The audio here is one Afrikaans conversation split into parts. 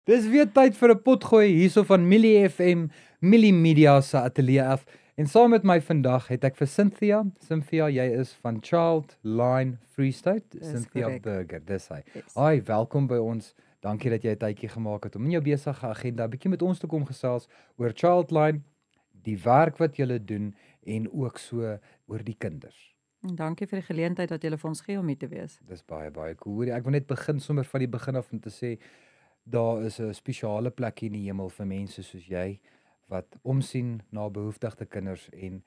Dis weer tyd vir 'n potgooi hierso van Millie FM, Millie Media se ateljee af. En saam met my vandag het ek vir Cynthia. Cynthia, jy is van Childline Free State. Cynthia correct. Burger, dis hy. Yes. Hi, welkom by ons. Dankie dat jy 'n tydjie gemaak het om in jou besige agenda 'n bietjie met ons te kom gesels oor Childline, die werk wat julle doen en ook so oor die kinders. Dankie vir die geleentheid dat julle vir ons gee om hier te wees. Dis baie cool. Hoorie, ek wil net begin sommer van die begin af om te sê daar is 'n spesiale plek in die hemel vir mense soos jy wat omsien na behoeftigde kinders en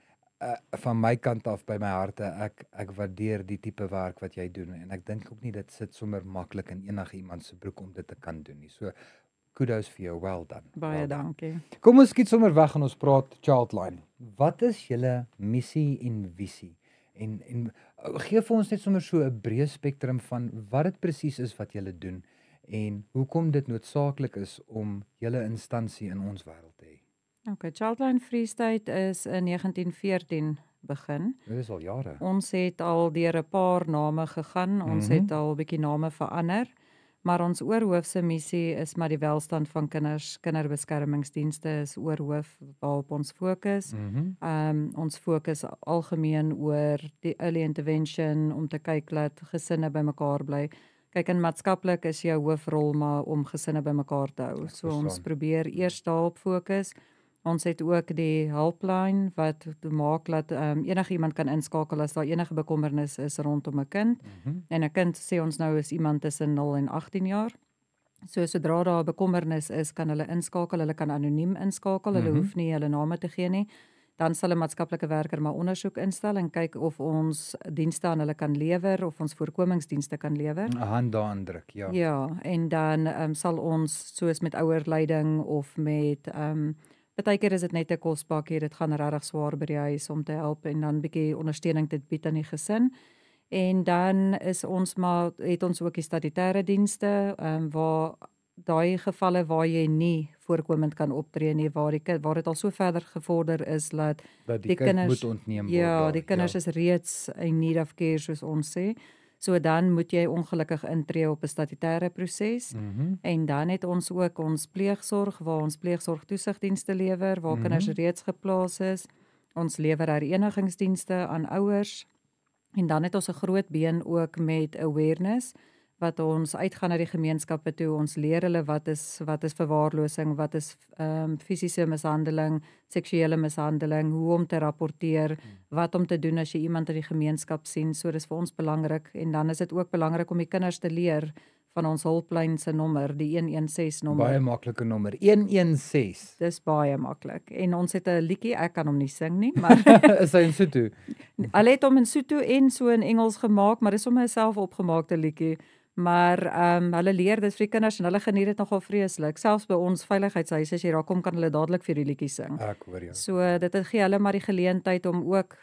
van my kant af by my harte ek waardeer die tipe werk wat jy doen en ek dink ook nie dit sit sommer maklik in enige iemand se broek om dit te kan doen nie. So kudos vir jou, well done. Baie dankie. Kom ons skiet sommer weg en ons praat Childline. Wat is julle missie en visie? En gee vir ons net sommer so 'n breë spektrum van wat dit presies is wat julle doen en hoekom dit noodsaaklik is om julle instansie in ons wêreld te hê. Okay, Childline Free State is in 1914 begin. Dit is al jare. Ons het al deur 'n paar name gegaan. Ons het al 'n bietjie name verander, maar ons oorhoofse missie is maar die welstand van kinders. Kinderbeskermingsdienste is oorhoof waarop ons fokus. Ons fokus algemeen oor die early intervention om te kyk dat gesinne bymekaar bly. Kyk, in maatskaplik is jou hoofrol maar om gesinne bymekaar te hou. So ons probeer eers daarop fokus. Ons het ook die helpline wat maak dat enigiemand kan inskakel as daar enige bekommernis is rondom 'n kind. En 'n kind sê ons nou is iemand tussen 0 en 18 jaar. So sodra daar 'n bekommernis is, kan hulle inskakel. Hulle kan anoniem inskakel. Hulle hoef nie hulle name te gee nie. Dan sal 'n maatskaplike werker maar ondersoek instel en kyk of ons dienste aan hulle kan lewer of ons voorkomingsdienste kan lewer. 'n Hand daaraan druk, ja. Ja, en dan sal ons soos met ouerleiding of met partykeer is dit net 'n kospakkie, dit gaan regtig swaar by die huis om te help en dan bietjie ondersteuning te bied aan die gesin. En dan is ons maar het ons ook die statutêre dienste waar daai gevalle waar jy nie voorkomend kan optree nie, waar dit al so verder gevorder is dat die kind moet ontneem word. Ja, die kinders is reeds in need of care soos ons sê. So dan moet jy ongelukkig intree op 'n statutêre proses. En dan het ons ook ons pleegsorg waar ons pleegsorgtoesigdienste lewer waar kinders reeds geplaas is. Ons lewer herenigingsdienste aan ouers. En dan het ons 'n groot been ook met awareness wat ons uitgaan na die gemeenskappe toe. Ons leer hulle wat is verwaarlosing, wat is fisiese mishandeling, seksuele mishandeling, hoe om te rapporteer, wat om te doen as jy iemand in die gemeenskap sien. So dis vir ons belangrik en dan is dit ook belangrik om die kinders te leer van ons hulplyn se nommer, die 116 nommer. Baie maklike nommer, 116. Dis baie maklik. En ons het 'n liedjie, ek kan hom nie sing nie, maar is hy in Sotho? Hulle het hom in Sotho en so in Engels gemaak, maar dis sommer 'n selfopgemaakte liedjie. Maar hulle leer dit vir die kinders en hulle geniet dit nogal vreeslik. Selfs by ons veiligheidshuise as jy daar kom kan hulle dadelik vir die liedjie sing. Ek hoor jou. So dit gee hulle maar die geleentheid om ook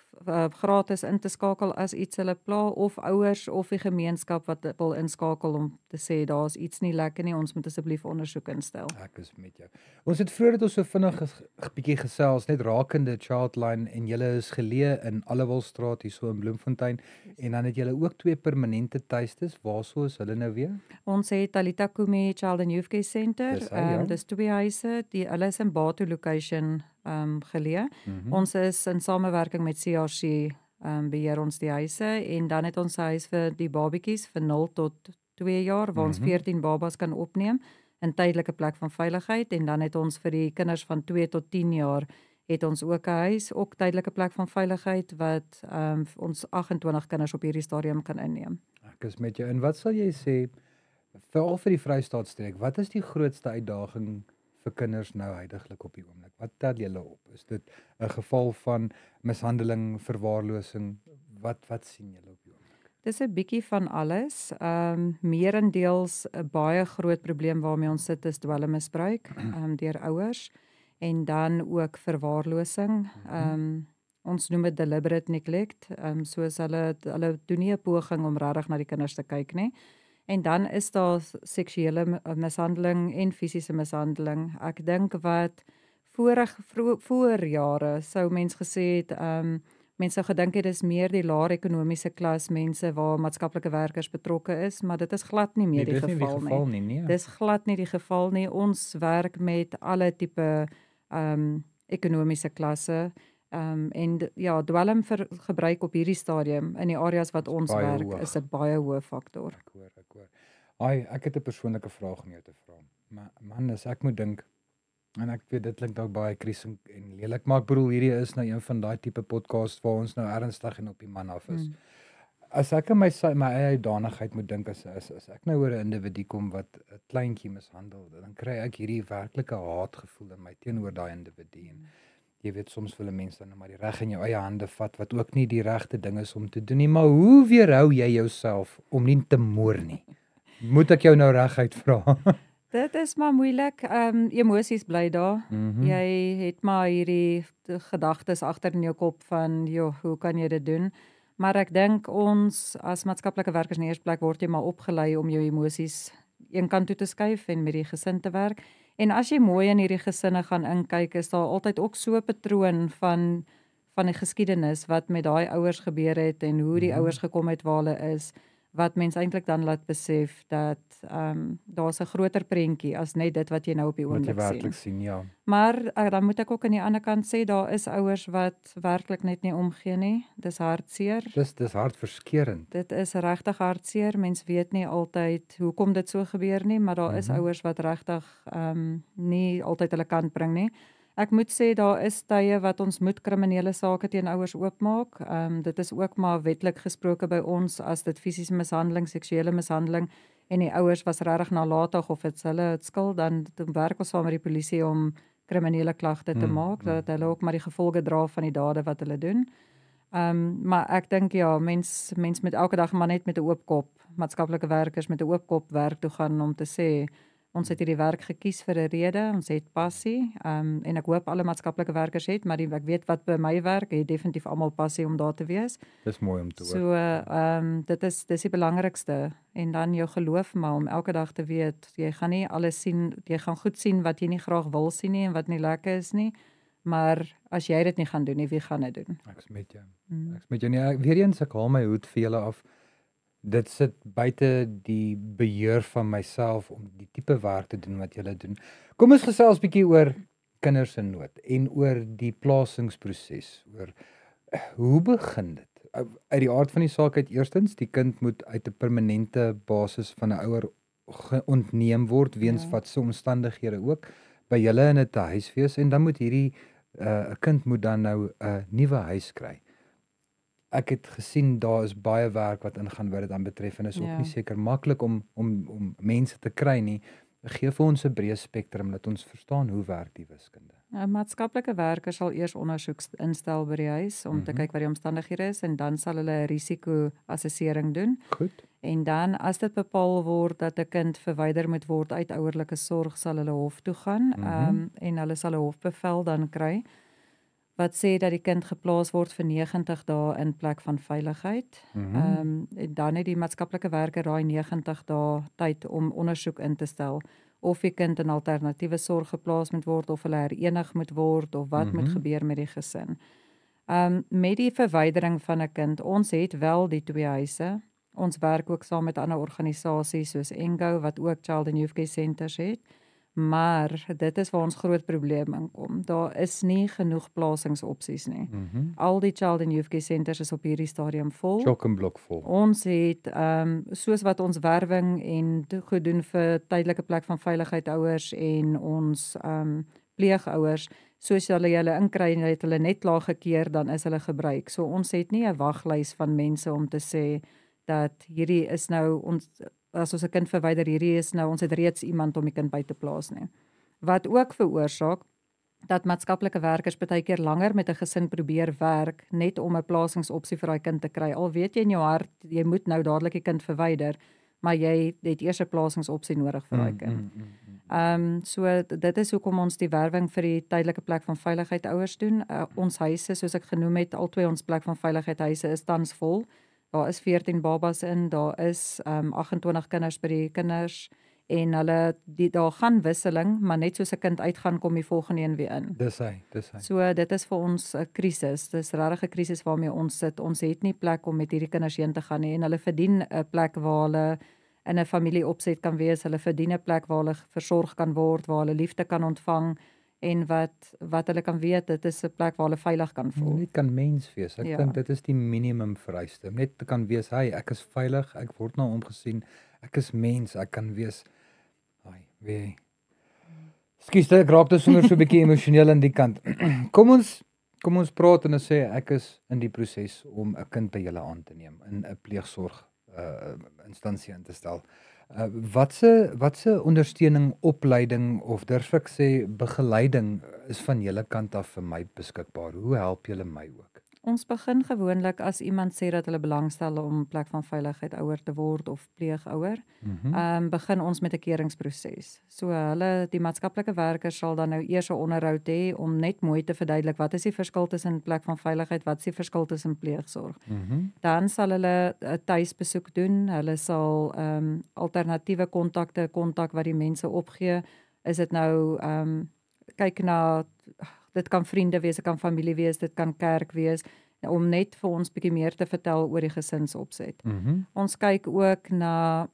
gratis in te skakel as iets hulle pla of ouers of die gemeenskap wat wil inskakel om te sê daar's iets nie lekker nie, ons moet asseblief ondersoek instel. Ek is met jou. Ons het vroeër dit ons so vinnig 'n bietjie gesels net rakende Childline en julle is geleë in Allewilstraat hier so in Bloemfontein en dan het julle ook 2 permanente tuistes. Waarso is hulle nou weer? Ons het Talita Kumi Child and Youth Care Center. Dis 2 huise, hulle is in Batu location geleë. Ons is in samewerking met CRC beheer ons die huise en dan het ons 'n huis vir die babatjies vir 0 tot 2 jaar waar ons 14 babas kan opneem in tydelike plek van veiligheid en dan het ons vir die kinders van 2 tot 10 jaar het ons ook 'n huis, ook tydelike plek van veiligheid wat ons 28 kinders op hierdie stadium kan inneem. Ek is met jou. En wat sal jy sê veral vir die Vrystaatstreek, wat is die grootste uitdaging vir kinders nou huidiglik op die oomblik? Wat tel julle op? Is dit 'n geval van mishandeling, verwaarlosing? Wat sien julle op die oomblik? Dis 'n bietjie van alles. Meerendeels 'n baie groot probleem waarmee ons sit is dwelmmisbruik deur ouers en dan ook verwaarlosing. Ons noem dit deliberate neglect. Soos hulle doen nie 'n poging om regtig na die kinders te kyk nie. En dan is daar seksuele mishandeling en fisiese mishandeling. Ek dink wat voor jare sou mens gesê het mense sou gedink het dis meer die laer ekonomiese klas mense waar maatskaplike werkers betrokke is, maar dit is glad nie meer Nee, die dis nie die geval geval nie. nie, nee. Dis glad nie die geval nie. Ons werk met alle tipe ekonomiese klasse. En ja, dwelm vir gebruik op hierdie stadium in die areas wat ons baie werk hoog. is 'n baie hoë faktor. Ek hoor. Ai, ek het 'n persoonlike vraag om jou te vra. Maar man, as ek moet dink, en ek weet dit klink dalk baie kries en lelik, maar ek bedoel hierdie is nou een van daai tipe podcast waar ons nou ernstig en op die man af is. As ek in my eie uitdanigheid moet dink, as ek nou oor 'n individu kom wat 'n kleintjie mishandel, dan kry ek hierdie werklike haatgevoel in my teenoor daai individu. En jy weet, soms wil mense dan maar die reg in jou eie hande vat, wat ook nie die regte ding is om te doen nie. Maar hoe weerhou jy jouself om nie te moor nie? Moet ek jou nou reguit vra? Dit is maar moeilik. Emosies bly daar. Jy het maar hierdie gedagtes agter in jou kop van, joh, hoe kan jy dit doen? Maar ek dink ons as maatskaplike werkers in die eerste plek word jy maar opgelei om jou emosies een kant toe te skuif en met die gesin te werk. En as jy mooi in hierdie gesinne gaan inkyk, is daar altyd ook so 'n patroon van die geskiedenis wat met daai ouers gebeur het en hoe die ouers gekom het waar hulle is, wat mens eintlik dan laat besef dat daar's 'n groter prentjie as net dit wat jy nou op die Wat jy oomblik werklik sien. sien, ja. Maar dan moet ek ook aan die ander kant sê, daar is ouers wat werklik net nie omgee nie. Dis hartseer. Dis hartverskeurend. Dit is regtig hartseer. Mens weet nie altyd hoekom dit so gebeur nie, maar daar is ouers wat regtig nie altyd hulle kant bring nie. Ek moet sê daar is tye wat ons moet kriminele sake teen ouers oopmaak. Dit is ook maar wetlik gesproke by ons as dit fisiese mishandeling, seksuele mishandeling en die ouers was regtig nalatig of dit's hulle skuld, dan werk ons saam met die polisie om kriminele klagte te maak, dat hulle ook maar die gevolge dra van die dade wat hulle doen. Maar ek dink ja, mens met elke dag maar net met 'n oop kop, maatskaplike werkers met 'n oop kop werk toe gaan om te sê ons het hierdie werk gekies vir 'n rede, ons het passie, en ek hoop alle maatskaplike werkers het, maar ek weet wat by my werk, het definitief almal passie om daar te wees. Dis mooi om te hoor. So, dis die belangrikste. En dan jou geloof maar om elke dag te weet, jy gaan nie alles sien, jy gaan goed sien wat jy nie graag wil sien nie en wat nie lekker is nie, maar as jy dit nie gaan doen nie, wie gaan dit doen? Ek's met jou. Ek's met jou nie. Weer eens, ek haal my hoed vir julle af. Dit sit buite die beheer van myself om die tipe werk te doen wat julle doen. Kom ons gesels bietjie oor kinders in nood en oor die plasingsproses, oor hoe begin dit? Uit die aard van die saak uit, eerstens, die kind moet uit 'n permanente basis van 'n ouer ontneem word weens watse omstandighede ook by julle in 'n huis wees, en dan moet hierdie 'n kind moet dan nou 'n nuwe huis kry. Ek het gesien daar is baie werk wat ingaan wat dit dan betref en is ook nie seker maklik om mense te kry nie. Gee vir ons 'n breë spektrum dat ons verstaan hoe werk die wiskunde. 'n Maatskaplike werker sal eers ondersoek instel by die huis om te kyk wat die omstandighede is en dan sal hulle 'n risiko-assessering doen. Goed. En dan as dit bepaal word dat 'n kind verwyder moet word uit ouerlike sorg, sal hulle hof toe gaan en hulle sal 'n hofbevel dan kry wat sê dat die kind geplaas word vir 90 dae in plek van veiligheid. En dan het die maatskaplike werker daai 90 dae tyd om ondersoek in te stel of die kind in alternatiewe sorg geplaas moet word of hulle herenig moet word of wat moet gebeur met die gesin. Met die verwydering van 'n kind, ons het wel die twee huise. Ons werk ook saam met ander organisasies soos Engo wat ook Child and Youth Care Centers het. Maar dit is waar ons groot probleem inkom. Daar is nie genoeg plasingsopsies nie. Al die Child and Youth Care Centers is op hierdie stadium vol. Chock en blok vol. Ons het soos wat ons werwing en goed doen vir tydelike plek van veiligheid ouers en ons pleegouers, soos hulle inkry en het hulle net klaar gekeer, dan is hulle gebruik. So ons het nie 'n waglys van mense om te sê dat hierdie is nou ons as ons 'n kind verwyder, hierdie is nou, ons het reeds iemand om die kind by te plaas nie. Wat ook veroorsaak dat maatskaplike werkers baie keer langer met 'n gesin probeer werk, net om 'n plasingsopsie vir daai kind te kry. Al weet jy in jou hart, jy moet nou dadelik die kind verwyder, maar jy het eers 'n plasingsopsie nodig vir daai kind. So dit is hoekom ons die werwing vir die tydelike plek van veiligheid ouers doen. Ons huise, soos ek genoem het, al twee ons plek van veiligheid huise is tans vol. Daar is 14 babas in, daar is 28 kinders by die kinders en daar gaan wisseling, maar net soos 'n kind uitgaan, kom die volgende een weer in. Dis hy. So dit is vir ons 'n krisis. Dis regtig 'n krisis waarmee ons sit. Ons het nie plek om met hierdie kinders heen te gaan nie en hulle verdien 'n plek waar hulle in 'n familie opset kan wees. Hulle verdien 'n plek waar hulle versorg kan word, waar hulle liefde kan ontvang en wat hulle kan weet, dit is 'n plek waar hulle veilig kan voel. Net kan mens wees. Ek Ja. dink dit is die minimum vereiste. Net te kan wees, hey, ek is veilig, ek word na hom gesien, ek is mens, ek kan wees. Wie. Skus, ek raak dus sommer so 'n bietjie emosioneel aan die kant. Kom ons praat en ons sê ek is in die proses om 'n kind by julle aan te neem in 'n pleegsorg instansie in te stel. Watse ondersteuning, opleiding of durf ek sê begeleiding is van julle kant af vir my beskikbaar? Hoe help julle my ook? Ons begin gewoonlik as iemand sê dat hulle belangstel om plek van veiligheid ouer te word of pleegouer, begin ons met 'n keuringsproses. So die maatskaplike werkers sal dan nou eers 'n onderhoud hê om net mooi te verduidelik wat is die verskil tussen plek van veiligheid, wat is die verskil tussen pleegsorg. Dan sal hulle 'n tuisbesoek doen. Hulle sal alternatiewe kontak wat die mense opgee. Is dit nou kyk na dit kan vriende wees, dit kan familie wees, dit kan kerk wees, om net vir ons bietjie meer te vertel oor die gesinsopset. Ons kyk ook na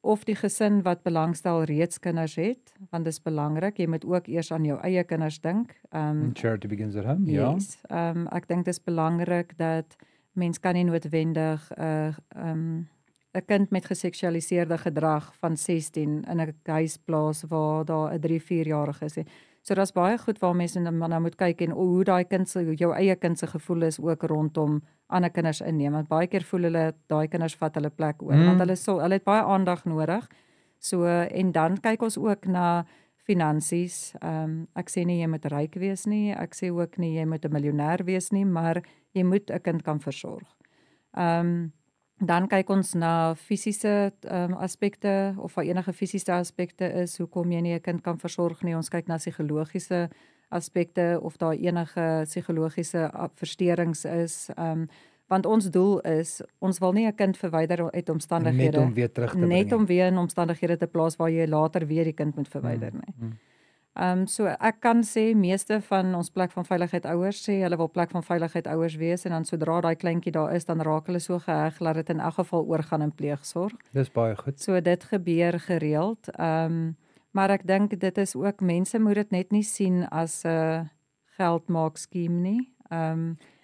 of die gesin wat belangstel reeds kinders het, want dit is belangrik, jy moet ook eers aan jou eie kinders dink. Charity begins at home, yes, ek dink dit is belangrik dat mens kan nie noodwendig 'n kind met geseksualiseerde gedrag van 16 in 'n huis plaas waar daar 'n 3-4-jarige is. So daar's baie goed waar mense nou moet kyk en hoe daai kind jou eie kind se gevoel is ook rondom ander kinders inneem. Want baie keer voel hulle daai kinders vat hulle plek oor, want hulle het baie aandag nodig. So en dan kyk ons ook na finansies. Ek sê nie jy moet ryk wees nie, ek sê ook nie jy moet 'n miljonair wees nie, maar jy moet 'n kind kan versorg. Dan kyk ons na fisiese aspekte of waar enige fisiese aspekte is, hoekom jy nie 'n kind kan versorg nie. Ons kyk na psigologiese aspekte of daar enige psigologiese versteurings is. Want ons doel is, ons wil nie 'n kind verwyder uit omstandighede net om weer terug te bring. Net om weer in omstandighede te plaas waar jy later weer die kind moet verwyder nie. So ek kan sê meeste van ons plek van veiligheid ouers sê hulle wil plek van veiligheid ouers wees en dan sodra daai kleintjie daar is, dan raak hulle so geheg dat dit in elk geval oorgaan in pleegsorg. Dis baie goed. So dit gebeur gereeld. Maar ek dink dit is ook, mense moet dit net nie sien as 'n geldmaak skema nie.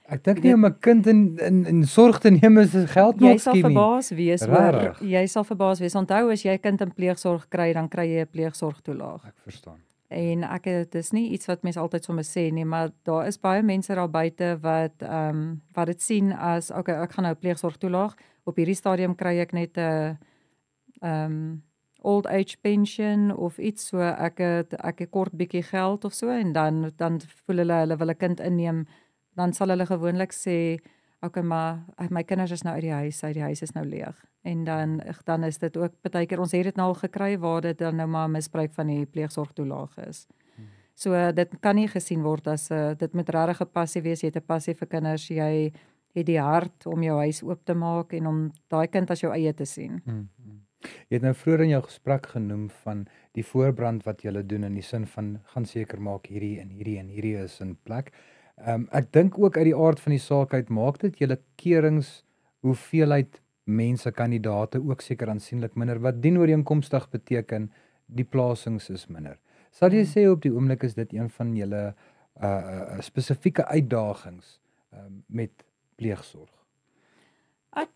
Ek dink nie om 'n kind in sorg te neem is 'n geldmaak skema nie. Jy sal verbaas wees hoor. Jy sal verbaas wees. Onthou as jy 'n kind in pleegsorg kry, dan kry jy 'n pleegsorgtoelaag. Ek verstaan. En dit is nie iets wat mense altyd sommer sê nie, maar daar is baie mense daar buite wat dit sien as okay, ek gaan nou pleegsorgtoelaag. Op hierdie stadium kry ek net 'n old age pension of iets, so ek het kort bietjie geld of so en dan voel hulle wil 'n kind inneem, dan sal hulle gewoonlik sê okay, maar my kinders is nou uit die huis is nou leeg. En dan is dit ook partykeer, ons het dit nou al gekry waar dit dan nou maar misbruik van die pleegsorgtoelaag is. So dit kan nie gesien word as dit moet regtig 'n passie wees, jy het 'n passie vir kinders, jy het die hart om jou huis oop te maak en om daai kind as jou eie te sien. Jy het nou vroeër in jou gesprek genoem van die voorbrand wat julle doen in die sin van gaan seker maak hierdie en hierdie is in plek. Ek dink ook uit die aard van die saak uit maak dit julle keurings hoeveelheid mense, kandidate ook seker aansienlik minder, wat dienooreenkomstig beteken die plasings is minder. Sal jy sê op die oomblik is dit een van julle spesifieke uitdagings met pleegsorg?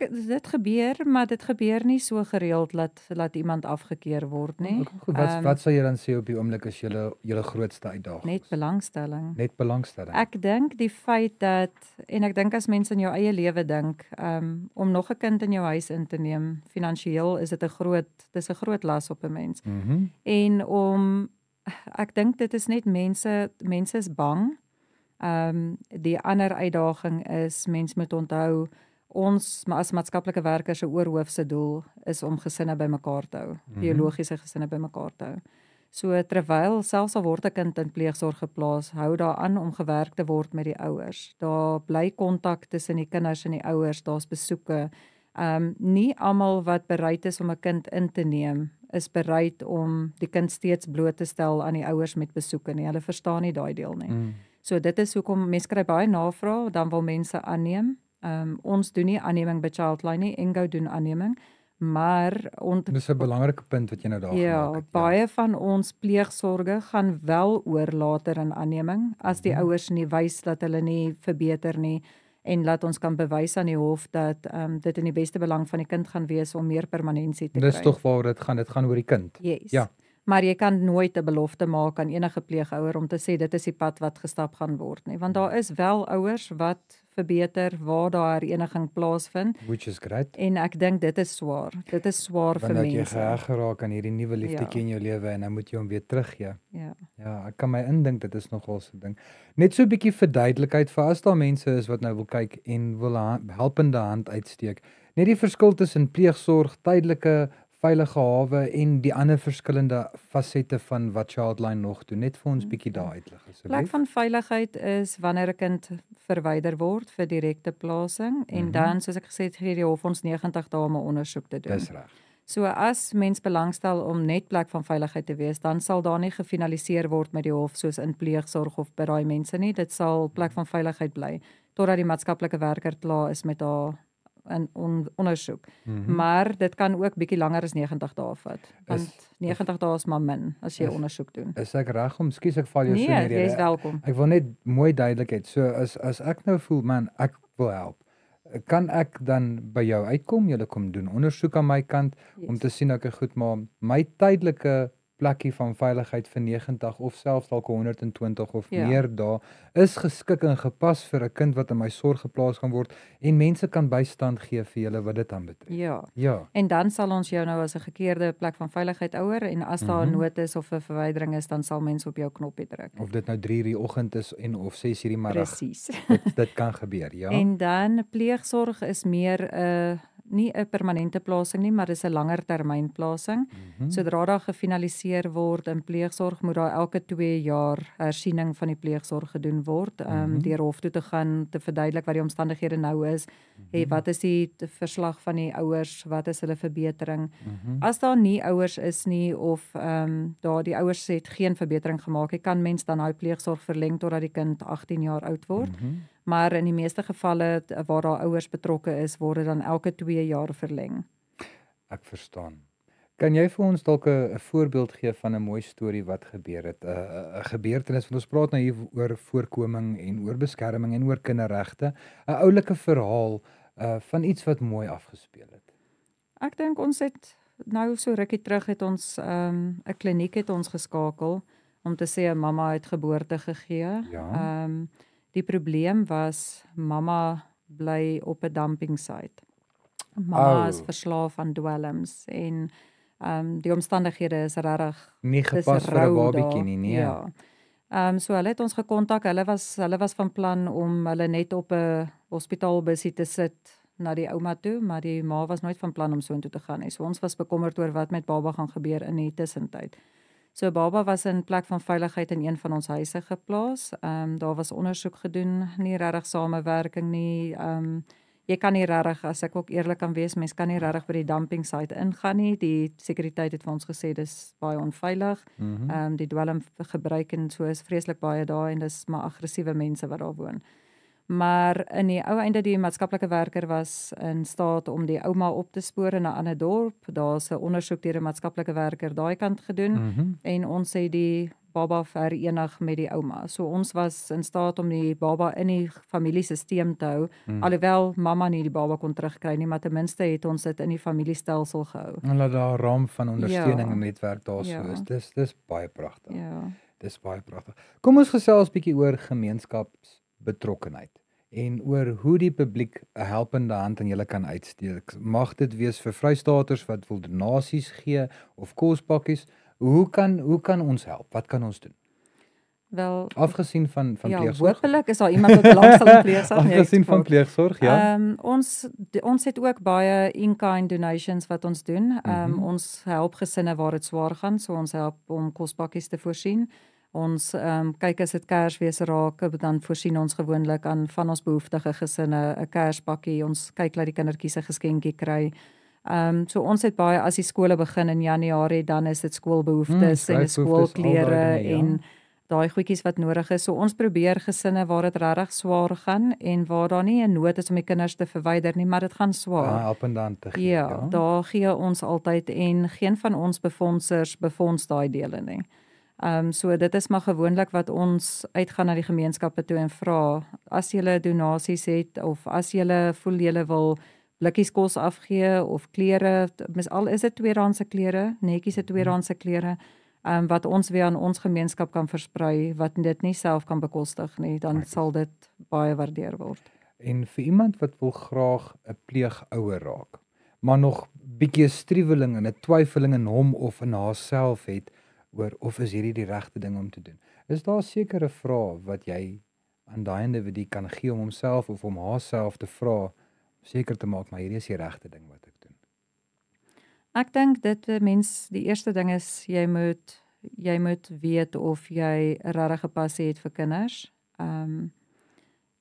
Dit gebeur, maar dit gebeur nie so gereeld dat iemand afgekeur word nie. Goed, wat sal jy dan sê op die oomblik is julle grootste uitdaging? Net belangstelling. Net belangstelling. Ek dink die feit dat, en ek dink as mense in jou eie lewe dink, om nog 'n kind in jou huis in te neem, finansiëel is dit 'n groot las op 'n mens. En ek dink dit is net mense is bang. Die ander uitdaging is, mens moet onthou, ons as maatskaplike werkers se oorhoofse doel is om gesinne bymekaar te hou, biologiese gesinne bymekaar te hou. So terwyl selfs al word 'n kind in pleegsorg geplaas, hou daaraan om gewerk te word met die ouers. Daar bly kontak tussen die kinders en die ouers, daar's besoeke. Nie almal wat bereid is om 'n kind in te neem, is bereid om die kind steeds bloot te stel aan die ouers met besoeke nie. Hulle verstaan nie daai deel nie. So dit is hoekom mense kry baie navrae, dan wil mense aanneem. Ons doen nie aanneming by Childline nie, Engo doen aanneming, maar Dis 'n belangrike punt wat jy nou daar gemaak het. Baie van ons pleegsorge gaan wel oor later in aanneming, as die ouers nie wys dat hulle nie verbeter nie, en laat ons kan bewys aan die hof dat dit in die beste belang van die kind gaan wees om meer permanensie te kry. Dis tog waar dit gaan oor die kind. Yes. Ja. Maar jy kan nooit 'n belofte maak aan enige pleegouer om te sê dit is die pad wat gestap gaan word nie, want daar is wel ouers wat verbeter waar daar hereniging plaasvind. Which is great. En ek dink dit is swaar. Dit is swaar vir mense. Want jy geheg geraak aan hierdie nuwe liefdetjie in jou lewe en nou moet jy hom weer teruggee. Ja, ek kan my indink dit is nogal so 'n ding. Net so 'n bietjie verduidelikheid vir as daar mense is wat nou wil kyk en wil helpende hand uitsteek. Net die verskil tussen pleegsorg, tydelike veilige hawe en die ander verskillende fasette van wat Childline nog doen. Net vir ons bietjie daar uitlig asseblief. Plek van veiligheid is wanneer 'n kind verwyder word vir direkte plasing en dan, soos ek gesê het, gee die hof ons 90 dae om 'n ondersoek te doen. Dis reg. So as mens belangstel om net plek van veiligheid te wees, dan sal daar nie gefinaliseer word met die hof soos in pleegsorg of by daai mense nie. Dit sal plek van veiligheid bly totdat die maatskaplike werker klaar is met haar in ondersoek. Maar dit kan ook bietjie langer as 90 dae vat. Want 90 dae is maar min as jy ondersoek doen. Is ek reg om skus ek val jou so Nee, jy is welkom. Ek wil net mooi duidelikheid. So as ek nou voel man, ek wil help. Kan ek dan by jou uitkom? Julle kom doen ondersoek aan my kant om te sien ek goed, maar my tydelike plekkie van veiligheid vir 90 of selfs dalk 120 of meer dae is geskik en gepas vir 'n kind wat in my sorg geplaas gaan word en mense kan bystand gee vir julle wat dit aanbetref. Ja. En dan sal ons jou nou as 'n gekeerde plek van veiligheid ouer en as daar 'n nood is of 'n verwydering is, dan sal mense op jou knoppie druk. Of dit nou 3:00 die oggend is en of 6:00 die middag. Presies. Dit kan gebeur, ja. En dan pleegsorg is meer nie 'n permanente plasing nie, maar dis 'n langer termyn plasing. Sodra daar gefinaliseer word in pleegsorg, moet daar elke 2 jaar hersiening van die pleegsorg gedoen word, deur hof toe te gaan, te verduidelik wat die omstandighede nou is, wat is die verslag van die ouers, wat is hulle verbetering. As daar nie ouers is nie of daar die ouers het geen verbetering gemaak nie, kan mens dan daai pleegsorg verleng totdat die kind 18 jaar oud word. Maar in die meeste gevalle waar daar ouers betrokke is, word dit dan elke 2 jaar verleng. Ek verstaan. Kan jy vir ons dalk 'n voorbeeld gee van 'n mooi storie wat gebeur het? 'n gebeurtenis, want ons praat nou hier oor voorkoming en oor beskerming en oor kinderregte. 'n Oulike verhaal van iets wat mooi afgespeel het. Ek dink ons het nou so rukkie terug het ons 'n kliniek het ons geskakel om te sê 'n mamma het geboorte gegee. Ja. Die probleem was mamma bly op 'n dumping site. Mamma is verslaaf aan dwelms en die omstandighede is regtig nie gepas vir 'n babatjie nie, nee. Ja. So hulle het ons gekontak. Hulle was van plan om hulle net op 'n hospitaalbusie te sit na die ouma toe, maar die ma was nooit van plan om so intoe te gaan nie. So ons was bekommerd oor wat met baba gaan gebeur in die tussentyd. So baba was in plek van veiligheid in een van ons huise geplaas. Daar was ondersoek gedoen, nie regtig samewerking nie. Jy kan nie regtig, as ek ook eerlik kan wees, mens kan nie regtig by die dumping site ingaan nie. Die sekuriteit het vir ons gesê dis baie onveilig. Die dwelm gebruik en so is vreeslik baie daar en dis maar aggressiewe mense wat daar woon. Maar in die ou einde die maatskaplike werker was in staat om die ouma op te spoor in 'n ander dorp. Daar's 'n ondersoek deur 'n maatskaplike werker daai kant gedoen en ons het die baba verenig met die ouma. So ons was in staat om die baba in die familiesisteem te hou, alhoewel mamma nie die baba kon terugkry nie, maar ten minste het ons dit in die familiestelsel gehou. En laat daar 'n raam van ondersteuning en netwerk daar so is. Dis baie pragtig. Ja. Dis baie pragtig. Kom ons gesels bietjie oor gemeenskapsbetrokkenheid en oor hoe die publiek 'n helpende hand aan julle kan uitsteek. Mag dit wees vir vrystaters wat wil donasies gee of kospakkies. Hoe kan ons help? Wat kan ons doen? Wel, afgesien van pleegsorg. Ja, hopelik is daar iemand wat belangstel in pleegsorg. Afgesien van pleegsorg, ja. Ons het ook baie in-kind donations wat ons doen. Ons help gesinne waar dit swaar gaan, so ons help om kospakkies te voorsien. Ons kyk as dit Kersfees raak, dan voorsien ons gewoonlik aan van ons behoeftige gesinne 'n Kerspakkie. Ons kyk dat die kindertjies 'n geskenkie kry. So ons het baie, as die skole begin in Januarie, dan is dit skoolbehoeftes en skoolklere en daai goedjies wat nodig is. So ons probeer gesinne waar dit regtig swaar gaan en waar daar nie 'n nood is om die kinders te verwyder nie, maar dit gaan swaar. Help en dan te gee. Ja, daar gee ons altyd en geen van ons befondsers befonds daai dele nie. So dit is maar gewoonlik wat ons uitgaan na die gemeenskappe toe en vra, as julle donasies het of as julle voel julle wil blikkies kos afgee of klere, al is dit tweedehandse klere, netjies se tweedehandse klere, wat ons weer aan ons gemeenskap kan versprei, wat dit nie self kan bekostig nie, dan sal dit baie waardeer word. En vir iemand wat wil graag 'n pleegouer raak, maar nog bietjie 'n striweling en 'n twyfeling in hom of in haarself het oor of is hierdie die regte ding om te doen. Is daar sekere vrae wat jy aan daai individu kan gee om homself of om haarself te vra, seker te maak maar hierdie is die regte ding wat ek doen? Ek dink die eerste ding is jy moet weet of jy 'n regte passie het vir kinders.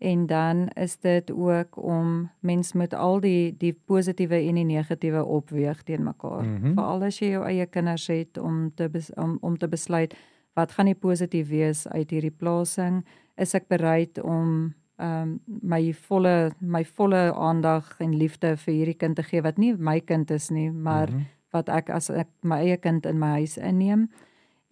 En dan is dit ook om mens moet al die positiewe en die negatiewe opweeg teen mekaar. Veral as jy jou eie kinders het om te besluit wat gaan die positief wees uit hierdie plasing? Is ek bereid om my volle aandag en liefde vir hierdie kind te gee wat nie my kind is nie, maar wat ek as ek my eie kind in my huis inneem?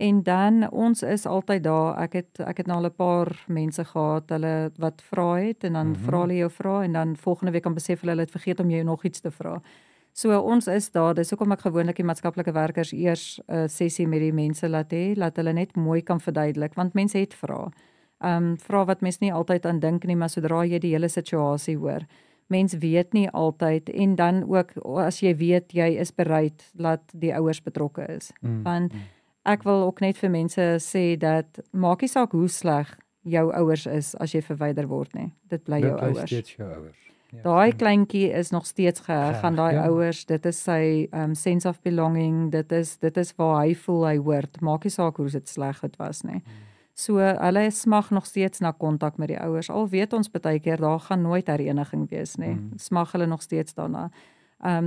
En dan, ons is altyd daar, ek het nou al 'n paar mense gehad, hulle wat vra het, en dan vra hulle jou vra, en dan volgende week kan besef hulle het vergeet om jou nog iets te vra. So ons is daar, dis hoekom ek gewoonlik die maatskaplike werkers eers 'n sessie met die mense laat hê, laat hulle net mooi kan verduidelik, want mense het vra. Vra wat mens nie altyd aan dink nie, maar sodra jy die hele situasie hoor. Mens weet nie altyd, en dan ook, as jy weet, jy is bereid, laat die ouers betrokke is. Want ek wil ook net vir mense sê dat maak nie saak hoe sleg jou ouers is as jy verwyder word nie. Dit bly jou ouers. Dit bly steeds jou ouers. Ja, daai kleintjie is nog steeds geheg aan daai ouers. Dit is sy sense of belonging. Dit is waar hy voel hy hoort. Maak nie saak hoe dit sleg het was nie. So hulle smag nog steeds na kontak met die ouers. Al weet ons baie keer daar gaan nooit hereniging wees nie. Smag hulle nog steeds daarna.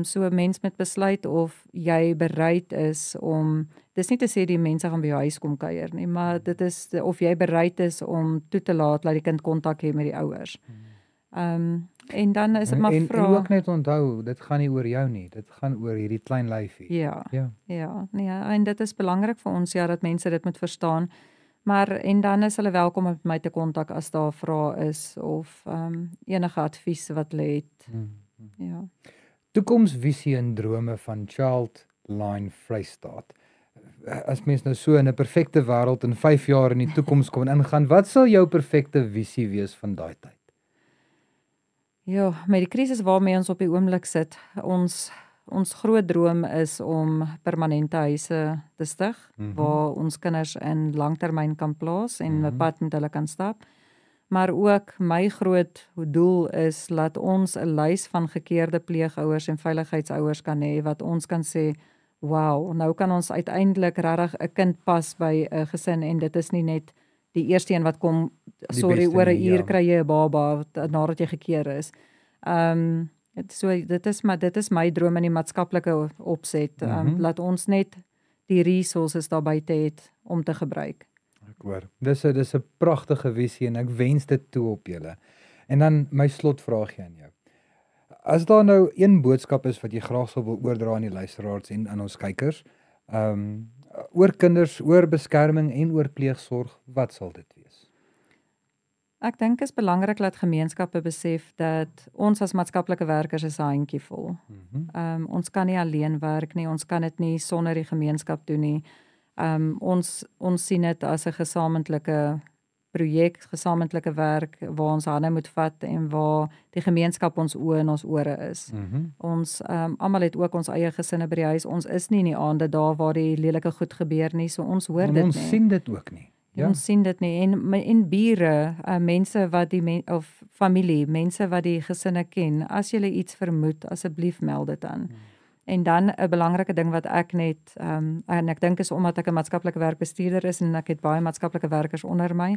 So 'n mens moet besluit of jy bereid is om, dis nie te sê die mense gaan by jou huis kom kuier nie, maar dit is of jy bereid is om toe te laat die kind kontak hê met die ouers. En dan is dit maar vra. En ook net onthou, dit gaan nie oor jou nie, dit gaan oor hierdie klein lyfie. Ja, nee, en dit is belangrik vir ons dat mense dit moet verstaan. Maar en dan is hulle welkom om met my te kontak as daar vrae is of enige advies wat hulle het. Ja. Toekomsvisie en drome van Childline Vrystaat. As mens nou so in 'n perfekte wêreld in 5 jaar in die toekoms kon ingaan, wat sal jou perfekte visie wees van daai tyd? Ja, met die krisis waarmee ons op die oomblik sit, ons groot droom is om permanente huise te stig, waar ons kinders in langtermyn kan plaas en 'n pad met hulle kan stap. Maar ook my groot doel is dat ons 'n lys van gekeerde pleegouers en veiligheidsouers kan hê wat ons kan sê, wow, nou kan ons uiteindelik regtig 'n kind pas by 'n gesin en dit is nie net die eerste een wat kom, sorry, oor 'n uur kry jy 'n baba nadat jy gekeer is. So dit is my droom in die maatskaplike opset, laat ons net die resources daar buite het om te gebruik. Ek hoor. Dis 'n pragtige visie en ek wens dit toe op julle. En dan my slotvragie aan jou. As daar nou een boodskap is wat jy graag sou wil oordra aan die luisteraars en aan ons kykers, oor kinders, oor beskerming en oor pleegsorg, wat sal dit wees? Ek dink is belangrik dat gemeenskappe besef dat ons as maatskaplike werkers is 'n handjievol. Ons kan nie alleen werk nie, ons kan dit nie sonder die gemeenskap doen nie. Ons sien dit as 'n gesamentlike projek, gesamentlike werk waar ons hande moet vat en waar die gemeenskap ons oë en ons ore is. Ons almal het ook ons eie gesinne by die huis. Ons is nie in die aande daar waar die lelike goed gebeur nie, so ons hoor dit nie. Ons sien dit ook nie. Ja. Ons sien dit nie en bure, mense wat of familie, mense wat die gesinne ken, as jy iets vermoed, asseblief meld dit aan. En dan 'n belangrike ding wat ek net en ek dink is omdat ek 'n maatskaplike werkbestuurder is en ek het baie maatskaplike werkers onder my,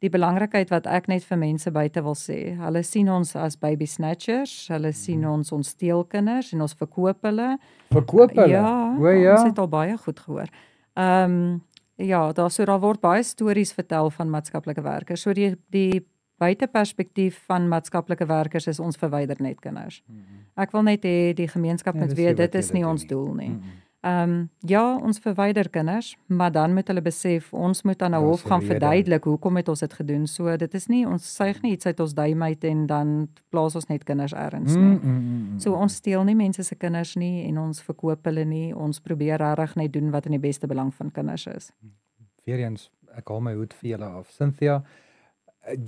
die belangrikheid wat ek net vir mense buite wil sê. Hulle sien ons as baby snatchers, hulle sien ons steel kinders en ons verkoop hulle. Verkoop hulle? Ja, O ja. ons het al baie goed gehoor. Ja, daar word baie stories vertel van maatskaplike werkers. So die buiteperspektief van maatskaplike werkers is ons verwyder net kinders. Ek wil net hê die gemeenskap moet weet dit is nie ons doel nie. Ja, ons verwyder kinders, maar dan moet hulle besef ons moet aan 'n hof gaan verduidelik hoekom het ons dit gedoen. So dit is nie ons suig nie iets uit ons duim uit en dan plaas ons net kinders ergens nie. So ons steel nie mense se kinders nie en ons verkoop hulle nie. Ons probeer regtig net doen wat in die beste belang van kinders is. Weereens, ek haal my hoed vir julle af. Cynthia,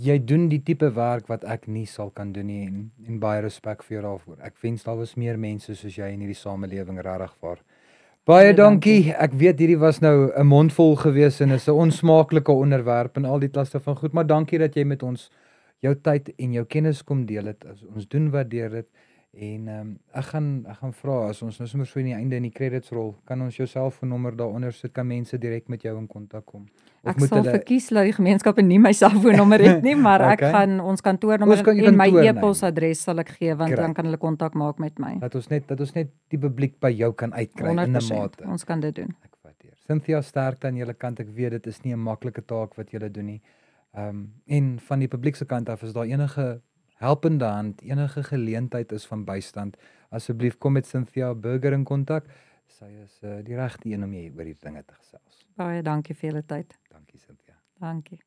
jy doen die tipe werk wat ek nie sal kan doen nie en baie respek vir jou daarvoor. Ek wens daar was meer mense soos jy in hierdie samelewing regtig waar. Baie dankie. Ek weet hierdie was nou 'n mondvol gewees en is 'n onsmaaklike onderwerp en al die klasse van goed, maar dankie dat jy met ons jou tyd en jou kennis kom deel het. Ons doen waardeer dit en ek gaan vra as ons nou sommer so in die einde in die credits rol, kan ons jou selfoonnommer daaronder sit, kan mense direk met jou in kontak kom. Of ek sal verkies dat die gemeenskappe nie my selfoonnommer het nie, maar ek gaan ons kantoornommer en my e-posadres sal ek gee want dan kan hulle kontak maak met my. Dat ons net die publiek by jou kan uitkry in 'n mate. Ons kan dit doen. Ek waardeer. Cynthia, sterkte aan julle kant. Ek weet dit is nie 'n maklike taak wat julle doen nie. En van die publiek se kant af is daar enige helpende hand, enige geleentheid is van bystand. Asseblief kom met Cynthia Burger in kontak. Sy is die regte een om jy oor die dinge te gesels. Baie dankie vir julle tyd. Dankie Cynthia. Dankie.